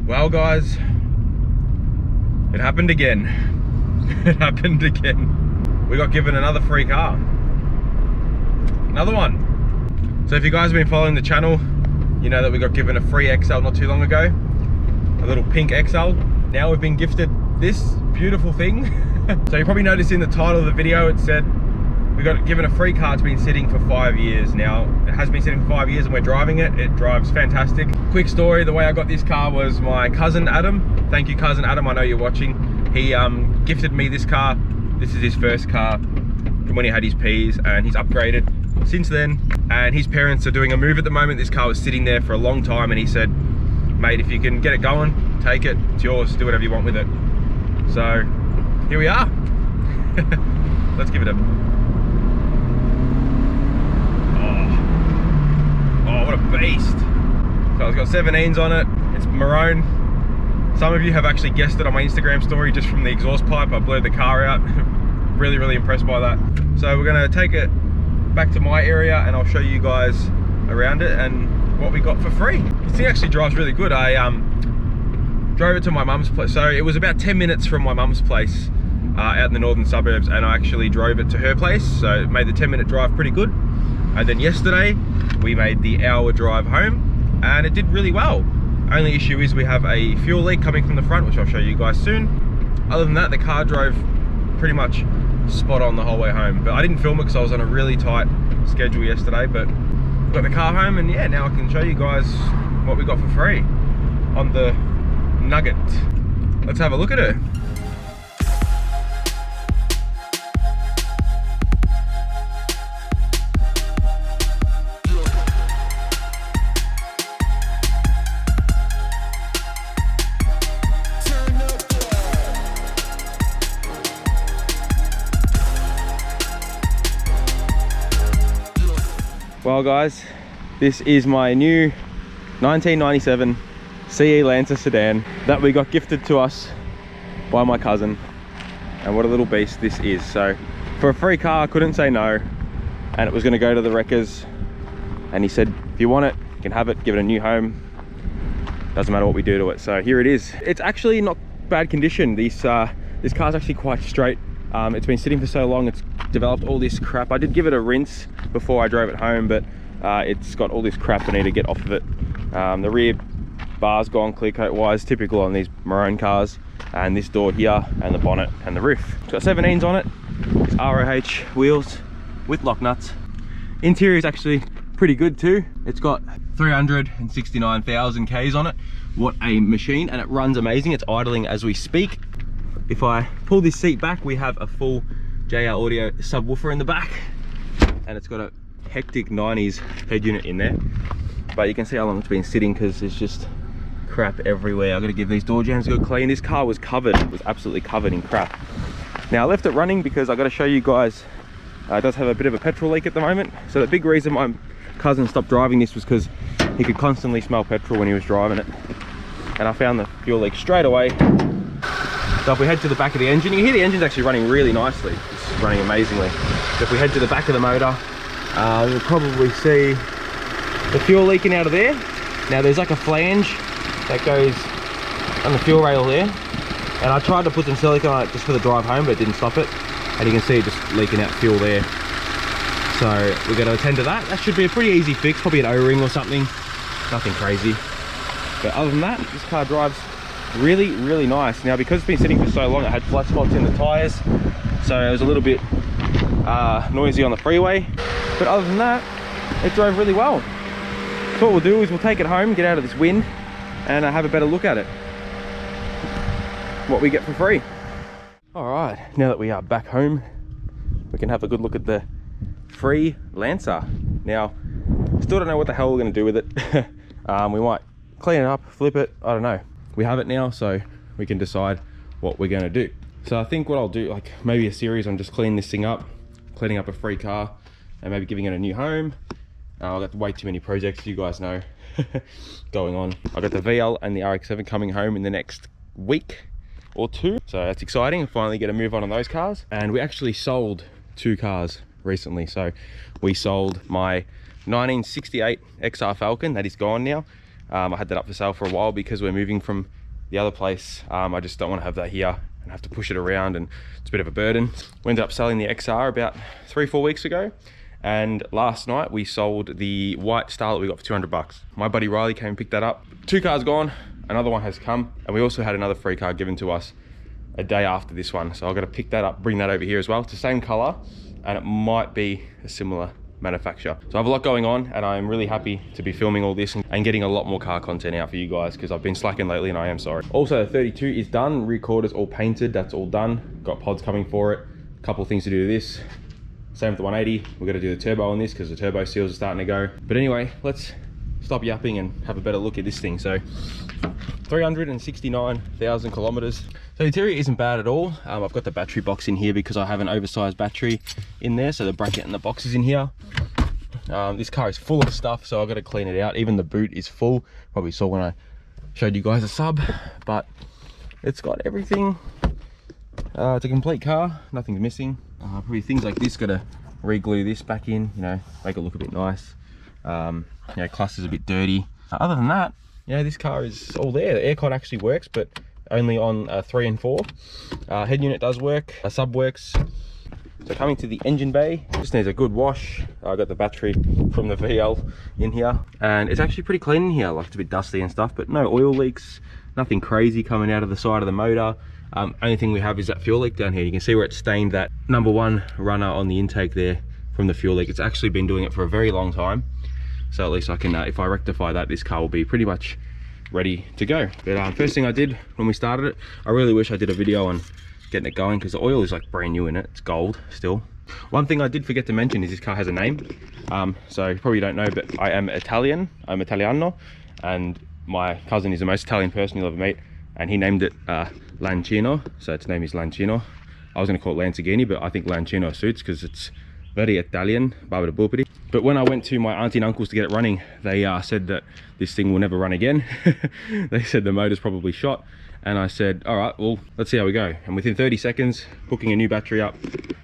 Well guys, it happened again. It happened again. We got given another free car. Another one. So if you guys have been following the channel, you know that we got given a free XL not too long ago. A little pink XL. Now we've been gifted this beautiful thing. So you probably noticed in the title of the video it said we got given a free car. It's been sitting for 5 years now. It has been sitting for 5 years and we're driving it. It drives fantastic. Quick story, the way I got this car was my cousin Adam. Thank you cousin Adam, I know you're watching. He gifted me this car. This is his first car from when he had his Ps, and he's upgraded since then. And his parents are doing a move at the moment. This car was sitting there for a long time and he said, mate, if you can get it going, take it, it's yours, do whatever you want with it. So here we are. Let's give it a oh, what a beast. So it's got 17s on it, it's maroon. Some of you have actually guessed it on my Instagram story just from the exhaust pipe. I blurred the car out. Really impressed by that. So we're gonna take it back to my area and I'll show you guys around it and what we got for free. This thing actually drives really good. I drove it to my mum's place. So it was about 10 minutes from my mum's place out in the northern suburbs, and I actually drove it to her place. So it made the 10-minute drive pretty good. And then yesterday we made the hour drive home and it did really well. Only issue is we have a fuel leak coming from the front, which I'll show you guys soon. Other than that, the car drove pretty much spot on the whole way home. But I didn't film it because I was on a really tight schedule yesterday, but got the car home and yeah, now I can show you guys what we got for free on the Nugget. Let's have a look at it. Well guys, this is my new 1997 CE Lancer sedan that we got gifted to us by my cousin, and what a little beast this is. So for a free car I couldn't say no, and it was going to go to the wreckers, and he said if you want it you can have it, give it a new home, doesn't matter what we do to it. So here it is. It's actually not bad condition. This car's actually quite straight. It's been sitting for so long, it's developed all this crap. I did give it a rinse before I drove it home, but it's got all this crap I need to get off of it. The rear bar's gone clear coat wise, typical on these maroon cars, and this door here, and the bonnet and the roof. It's got 17s on it. It's ROH wheels with lock nuts. Interior is actually pretty good too. It's got 369,000 Ks on it. What a machine, and it runs amazing. It's idling as we speak. If I pull this seat back, we have a full JR Audio subwoofer in the back, and it's got a hectic 90s head unit in there. But you can see how long it's been sitting because there's just crap everywhere. I got to give these door jambs a good clean. This car was covered, it was absolutely covered in crap. Now I left it running because I got to show you guys, it does have a bit of a petrol leak at the moment. So the big reason my cousin stopped driving this was because he could constantly smell petrol when he was driving it, and I found the fuel leak straight away. So if we head to the back of the engine, you hear the engine's actually running really nicely. It's running amazingly. So if we head to the back of the motor, you'll probably see the fuel leaking out of there. Now there's like a flange that goes on the fuel rail there, and I tried to put some silicone on it just for the drive home, but it didn't stop it. And you can see it just leaking out fuel there. So we're going to attend to that. That should be a pretty easy fix, probably an O-ring or something. Nothing crazy. But other than that, this car drives really nice. Now because it's been sitting for so long, it had flat spots in the tires, so it was a little bit noisy on the freeway, but other than that it drove really well. So what we'll do is we'll take it home, get out of this wind, and have a better look at it, what we get for free. All right, now that we are back home, we can have a good look at the free Lancer. Now still don't know what the hell we're going to do with it. We might clean it up, flip it, I don't know. We have it now, so we can decide what we're going to do. So I think what I'll do, like maybe a series on just cleaning this thing up, cleaning up a free car, and maybe giving it a new home. I've got way too many projects, you guys know, going on. I've got the VL and the RX-7 coming home in the next week or two, so that's exciting. Finally get a move on those cars. And we actually sold 2 cars recently. So we sold my 1968 XR Falcon, that is gone now. I had that up for sale for a while because we're moving from the other place. I just don't want to have that here and have to push it around, and it's a bit of a burden. We ended up selling the XR about 3-4 weeks ago, and last night we sold the white Starlet we got for 200 bucks. My buddy Riley came and picked that up. 2 cars gone, another one has come, and we also had another free car given to us a day after this one. So I've got to pick that up, bring that over here as well. It's the same color, and it might be a similar manufacturer. So I have a lot going on, and I'm really happy to be filming all this and getting a lot more car content out for you guys, because I've been slacking lately and I am sorry. Also, the 32 is done. Rear quarters all painted. That's all done. Got pods coming for it. A couple of things to do to this. Same with the 180. We're going to do the turbo on this because the turbo seals are starting to go. But anyway, let's stop yapping and have a better look at this thing. So 369,000 kilometers. So the interior isn't bad at all. I've got the battery box in here because I have an oversized battery in there, so the bracket and the box is in here. This car is full of stuff, so I've got to clean it out. Even the boot is full. Probably saw when I showed you guys a sub, but it's got everything. It's a complete car, nothing's missing. Probably things like this, got to re-glue this back in, you know, make it look a bit nice. You know, cluster's a bit dirty. Other than that, yeah, this car is all there. The aircon actually works, but only on 3 and 4. Head unit does work, a sub works. So coming to the engine bay, just needs a good wash. I got the battery from the VL in here, and it's actually pretty clean in here. Like, it's a bit dusty and stuff, but no oil leaks, nothing crazy coming out of the side of the motor. Only thing we have is that fuel leak down here. You can see where it stained that #1 runner on the intake there from the fuel leak. It's actually been doing it for a very long time. So at least I can, if I rectify that, this car will be pretty much ready to go. But first thing I did when we started it, I really wish I did a video on getting it going, because the oil is like brand new in it. It's gold still. One thing I did forget to mention is this car has a name. So you probably don't know, but I am Italian. I'm Italiano, and my cousin is the most Italian person you'll ever meet, and he named it Lancino. So its name is Lancino. I was going to call it Lanzagini, but I think Lancino suits because it's very Italian. But when I went to my auntie and uncles to get it running, they said that this thing will never run again. They said the motor's probably shot, and I said, all right, well, let's see how we go. And within 30 seconds, hooking a new battery up,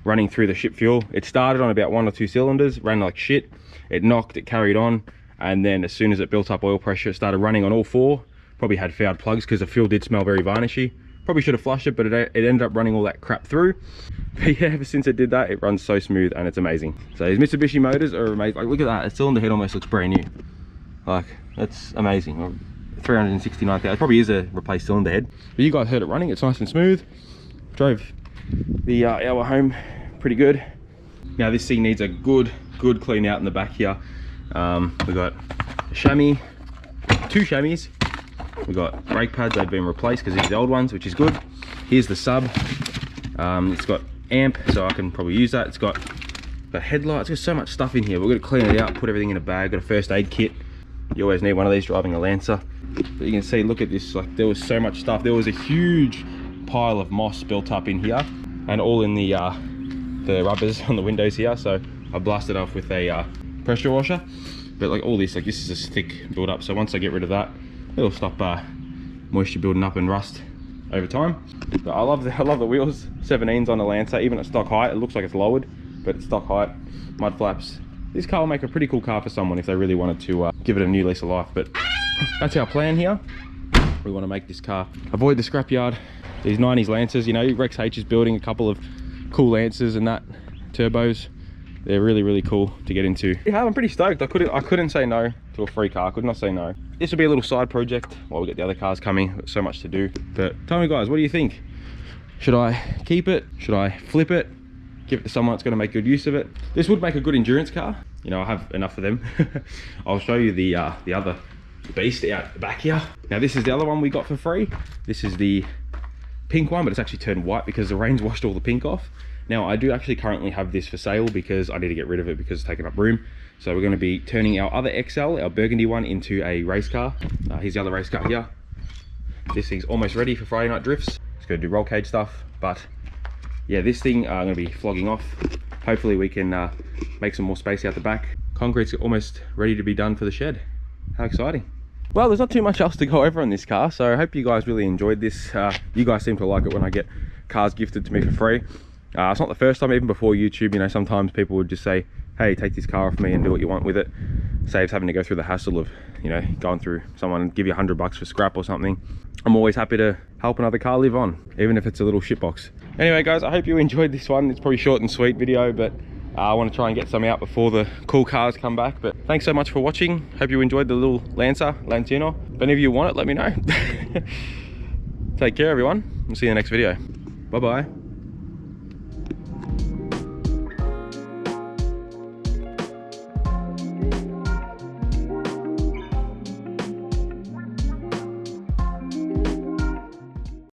running through the ship fuel. It started on about 1 or 2 cylinders, ran like shit. It knocked, it carried on, and then as soon as it built up oil pressure, it started running on all 4. Probably had fouled plugs because the fuel did smell very varnishy. Probably should have flushed it, but it ended up running all that crap through. But yeah, ever since it did that, it runs so smooth and it's amazing. So these Mitsubishi motors are amazing. Like, look at that, the cylinder head almost looks brand new. Like, that's amazing. 369,000, it probably is a replaced cylinder head. But you guys heard it running, it's nice and smooth. Drove the hour home pretty good. Now this thing needs a good clean out in the back here. We got a chamois, 2 chamois. We got brake pads, they've been replaced because these are the old ones, which is good. Here's the sub. It's got amp, so I can probably use that. It's got the headlights. There's so much stuff in here. We're going to clean it out, put everything in a bag. Got a first aid kit. You always need one of these driving a Lancer. But you can see, look at this, like, there was so much stuff. There was a huge pile of moss built up in here, and all in the rubbers on the windows here. So I blasted off with a pressure washer. But like all this, like this is a thick build up. So once I get rid of that, it'll stop moisture building up and rust over time. But I love the wheels. 17s on the Lancer, even at stock height. It looks like it's lowered, but it's stock height. Mud flaps. This car will make a pretty cool car for someone if they really wanted to give it a new lease of life. But that's our plan here. We want to make this car avoid the scrapyard. These 90s Lancers, you know, Rex H is building a couple of cool Lancers and that turbos. They're really cool to get into. Yeah, I'm pretty stoked. I couldn't say no to a free car. I could not say no. This will be a little side project while we get the other cars coming. There's so much to do. But tell me guys, what do you think? Should I keep it? Should I flip it? Give it to someone that's going to make good use of it? This would make a good endurance car. You know, I have enough of them. I'll show you the other beast out the back here. Now this is the other one we got for free. This is the pink one, but it's actually turned white because the rain's washed all the pink off. Now I do actually currently have this for sale because I need to get rid of it because it's taking up room. So we're going to be turning our other XL, our burgundy one, into a race car. Here's the other race car here. This thing's almost ready for Friday night drifts. It's going to do roll cage stuff, but yeah, this thing I'm going to be flogging off. Hopefully we can make some more space out the back. Concrete's almost ready to be done for the shed. How exciting. Well, there's not too much else to go over on this car, so I hope you guys really enjoyed this. You guys seem to like it when I get cars gifted to me for free. It's not the first time. Even before YouTube, you know, sometimes people would just say, hey, take this car off me and do what you want with it. saves having to go through the hassle of, you know, going through someone give you $100 for scrap or something. I'm always happy to help another car live on, even if it's a little shitbox. Anyway guys, I hope you enjoyed this one. It's probably short and sweet video, but I want to try and get some out before the cool cars come back. But thanks so much for watching. Hope you enjoyed the little Lancino. If any of you want it, let me know. Take care everyone. We'll see you in the next video. Bye bye.